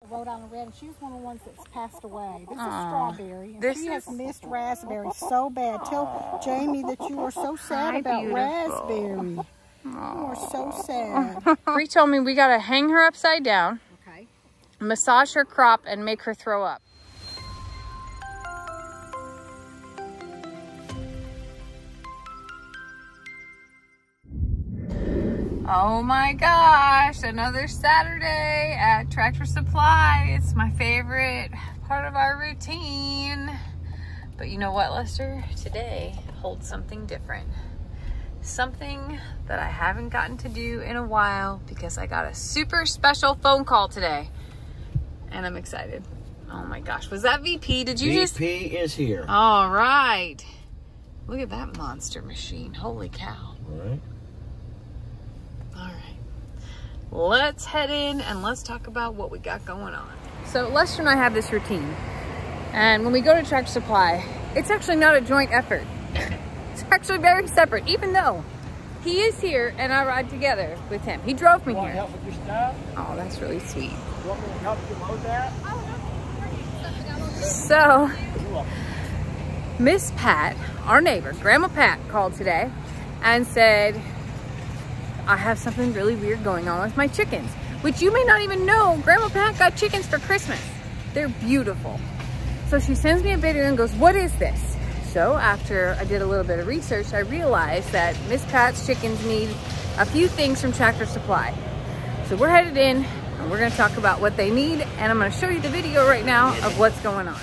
Rhode Island Red, and she was one of the ones that's passed away. This is Strawberry, and she has missed Raspberry so bad. Tell Jamie that you are so sad about Raspberry. You are so sad. Bree told me we gotta hang her upside down, Okay. massage her crop, and make her throw up. Oh my gosh, another Saturday at Tractor Supply. It's my favorite part of our routine. But you know what, Lester? Today holds something different. Something that I haven't gotten to do in a while because I got a super special phone call today. And I'm excited. Oh my gosh, was that VP? Did you just... VP is here. All right. Look at that monster machine. Holy cow. All right. All right, let's head in and let's talk about what we got going on. So Lester and I have this routine, and when we go to Tractor Supply, it's actually not a joint effort. It's actually very separate, even though he is here and I ride together with him. He drove me here. Help with your stuff? Oh, that's really sweet. You want me to help you load that? So, Miss Pat, our neighbor, Grandma Pat, called today and said, I have something really weird going on with my chickens, which you may not even know. Grandma Pat got chickens for Christmas. They're beautiful. So she sends me a video and goes, what is this? So after I did a little bit of research, I realized that Miss Pat's chickens need a few things from Tractor Supply. So we're headed in and we're gonna talk about what they need, and I'm gonna show you the video right now of what's going on.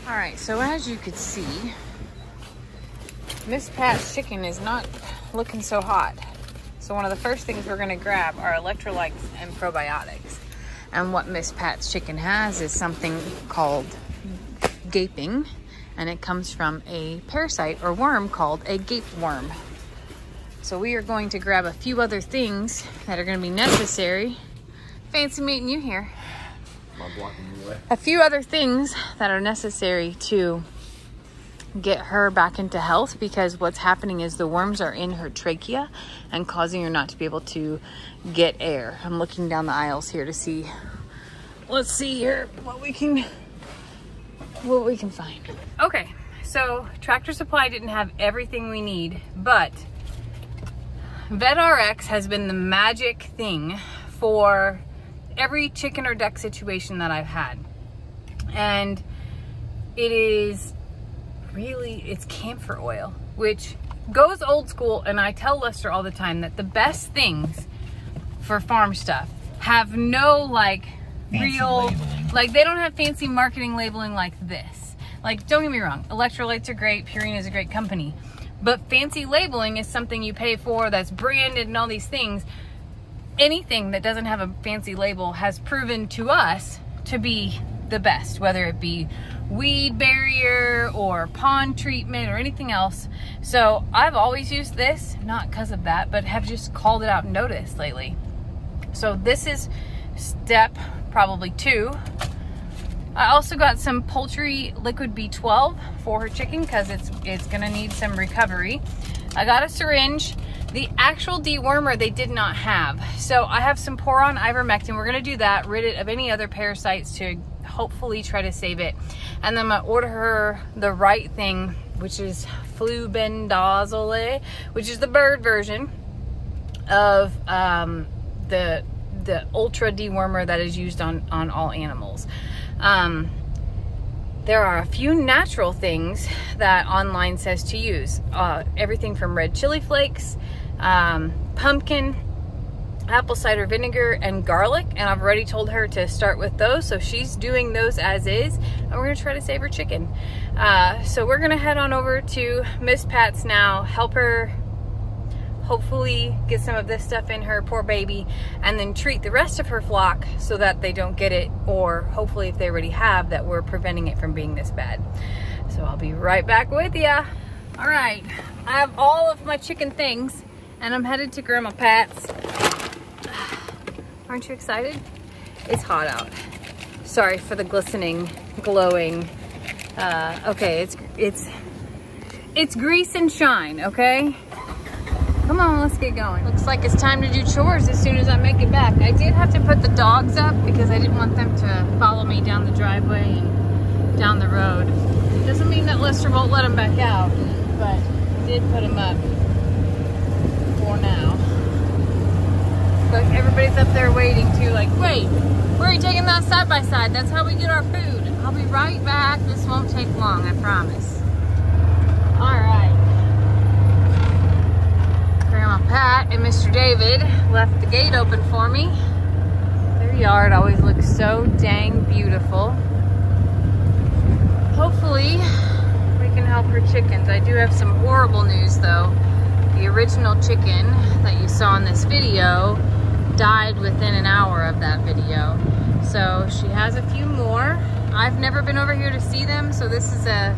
All right, so as you could see, Miss Pat's chicken is not looking so hot. So one of the first things we're gonna grab are electrolytes and probiotics. And what Miss Pat's chicken has is something called gaping, and it comes from a parasite or worm called a gapeworm. So we are going to grab a few other things that are gonna be necessary. Fancy meeting you here. A few other things that are necessary to get her back into health, because what's happening is the worms are in her trachea and causing her not to be able to get air. I'm looking down the aisles here to see, let's see here what we can find. Okay, so Tractor Supply didn't have everything we need, but VetRx has been the magic thing for every chicken or duck situation that I've had. And it is really, it's camphor oil, which goes old school. And I tell Lester all the time that the best things for farm stuff have no like real, like they don't have fancy marketing labeling like this. Like, don't get me wrong, electrolytes are great, Purina is a great company, but fancy labeling is something you pay for, that's branded and all these things. Anything that doesn't have a fancy label has proven to us to be the best, whether it be weed barrier or pond treatment or anything else. So I've always used this, not because of that, but have just called it out and noticed lately. So this is step probably 2. I also got some poultry liquid B12 for her chicken because it's gonna need some recovery. I got a syringe. The actual dewormer they did not have. So I have some Poron ivermectin. We're gonna do that, rid it of any other parasites to hopefully try to save it. And then I'm gonna order her the right thing, which is flubendazole, which is the bird version of the ultra dewormer that is used on all animals. There are a few natural things that online says to use. Everything from red chili flakes, pumpkin, apple cider vinegar, and garlic. And I've already told her to start with those. So she's doing those as is. And we're gonna try to save her chicken. So we're gonna head on over to Miss Pat's now, help her hopefully get some of this stuff in her, poor baby, and then treat the rest of her flock so that they don't get it, or hopefully if they already have, that we're preventing it from being this bad. So I'll be right back with ya. All right, I have all of my chicken things and I'm headed to Grandma Pat's. Aren't you excited? It's hot out. Sorry for the glistening, glowing. Okay, it's grease and shine, okay? Come on, let's get going. Looks like it's time to do chores as soon as I make it back. I did have to put the dogs up because I didn't want them to follow me down the driveway and down the road. Doesn't mean that Lester won't let them back out, but I did put them up for now. But everybody's up there waiting too, like, wait, where are you taking that side by side? That's how we get our food. I'll be right back. This won't take long, I promise. All right. Grandma Pat and Mr. David left the gate open for me. Their yard always looks so dang beautiful. Hopefully we can help her chickens. I do have some horrible news though. The original chicken that you saw in this video died within an hour of that video. So she has a few more. I've never been over here to see them, so this is a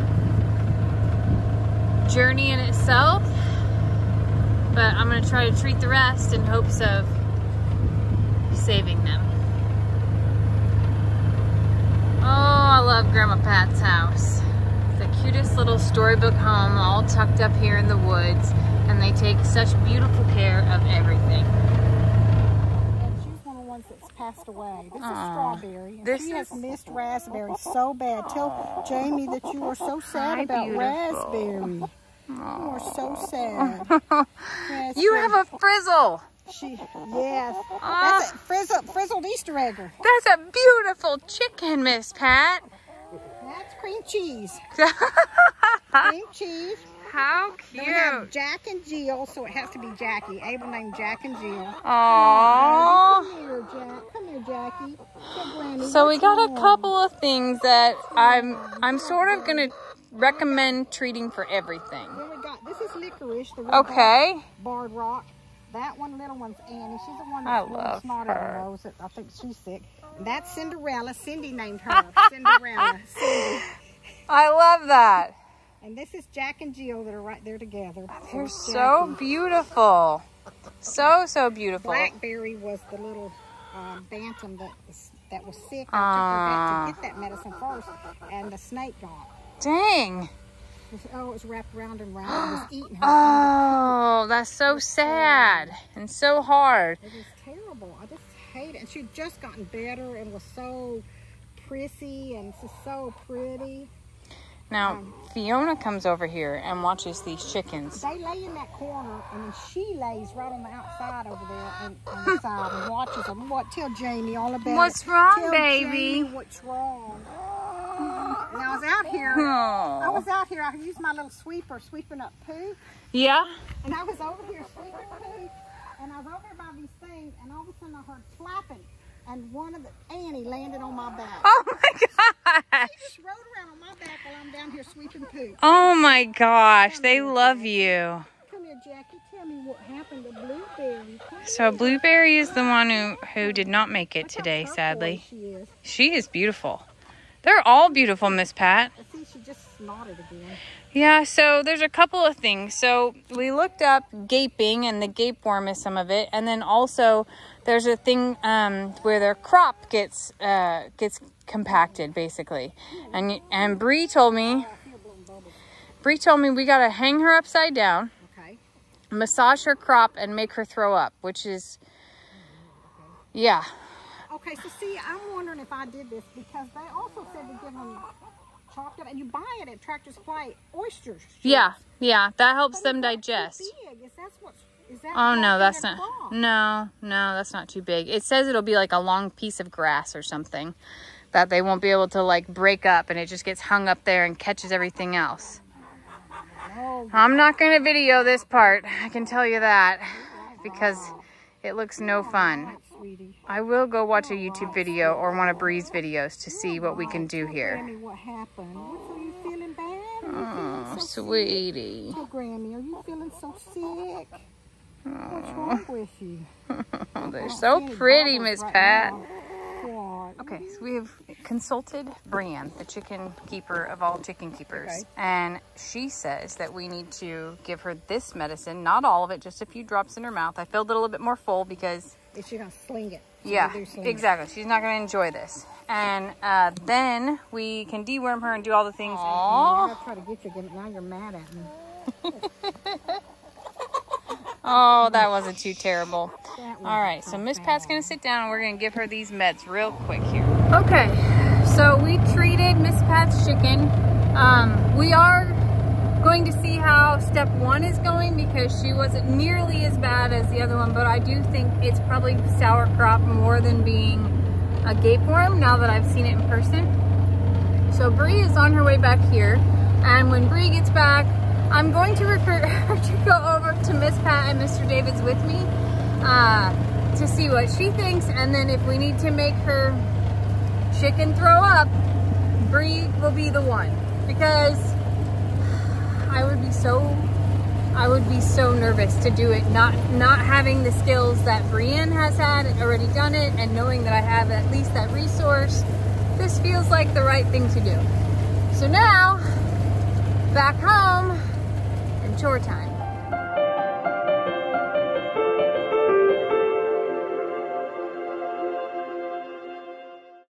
journey in itself. But I'm gonna try to treat the rest in hopes of saving them. Oh, I love Grandma Pat's house. It's the cutest little storybook home, all tucked up here in the woods, and they take such beautiful care of everything. And she's one of the ones that's passed away. This is Strawberry. And she has missed Raspberry so bad. Tell Jamie that you are so sad about Raspberry. You are so sad. Yes, you have a frizzle. Yes. That's a frizzled Easter egger. That's a beautiful chicken, Miss Pat. That's cream cheese. Cream cheese. How cute. Then we have Jack and Jill, so it has to be Jackie. Abel named Jack and Jill. Aww. Come here, Jack. Come here, Jackie. Granny, so we got a couple of things that I'm sort of gonna recommend treating for everything. Then we got, this is Licorice, the okay. Barred Rock. That one, little one's Annie. She's the one that's a little smarter than those. I think she's sick. And that's Cinderella. Cindy named her. Cinderella. Cindy. I love that. And this is Jack and Jill that are right there together. They're so beautiful. So, so beautiful. Blackberry was the little bantam that was sick. I took her vet to get that medicine first, and the snake got it. Dang. Oh, it was wrapped round and round and was eating her. Oh, that's so sad and so hard. It was terrible. I just hate it. And she'd just gotten better and was so prissy and just so pretty. Now, Fiona comes over here and watches these chickens. They lay in that corner, and then she lays right on the outside over there on the side and watches them. Tell Jamie all about What's wrong, Tell baby? Jamie what's wrong. And I was out here. I used my little sweeper sweeping up poo. Yeah? And I was over here sweeping poo, and I was over here by these things, and all of a sudden I heard flapping, and one of Annie landed on my back. Oh my gosh! She just rode around on my back while I'm down here sweeping poo. Oh my gosh, they love you. Come here, Jackie. Tell me what happened to Blueberry. So Blueberry is the one who did not make it today, sadly. She is beautiful. They're all beautiful, Miss Pat. I see she just snotted again. Yeah, so there's a couple of things. So we looked up gaping, and the gape worm is some of it. And then also there's a thing where their crop gets compacted, basically. And Bree told me we got to hang her upside down, massage her crop, and make her throw up, which is, yeah. Okay, so see, I'm wondering if I did this because they also said to give them chopped up, and you buy it at Tractor Supply, oysters. Yeah, that helps them digest. Oh no, that's not. No, that's not too big. It says it'll be like a long piece of grass or something that they won't be able to like break up, and it just gets hung up there and catches everything else. I'm not going to video this part, I can tell you that, because it looks no fun. I will go watch a YouTube video or one of Bree's videos to see what we can do here. Grammy, what happened? Are you feeling bad? Oh, sweetie. Oh, Grammy, are you feeling so sick? What's wrong with you? They're so pretty, Miss Pat. Okay, so we have consulted Brian, the chicken keeper of all chicken keepers, and she says that we need to give her this medicine, not all of it, just a few drops in her mouth. I filled it a little bit more full because... Is she gonna sling it? Yeah, exactly. She's not gonna enjoy this. And then we can deworm her and do all the things. I'll try to get you again, but now you're mad at me. Oh, that wasn't too terrible. All right, so Miss Pat's gonna sit down and we're gonna give her these meds real quick here. Okay, so we treated Miss Pat's chicken. We are going to see how step 1 is going because she wasn't nearly as bad as the other one, but I do think it's probably sauerkraut more than being a gapeworm now that I've seen it in person. So Bree is on her way back here, and when Bree gets back, I'm going to recruit her to go over to Miss Pat and Mr. David's with me to see what she thinks, and then if we need to make her chicken throw up, Bree will be the one, because I would be so nervous to do it, not having the skills that Brienne has had and already done it, and knowing that I have at least that resource. This feels like the right thing to do. So now, back home, and chore time.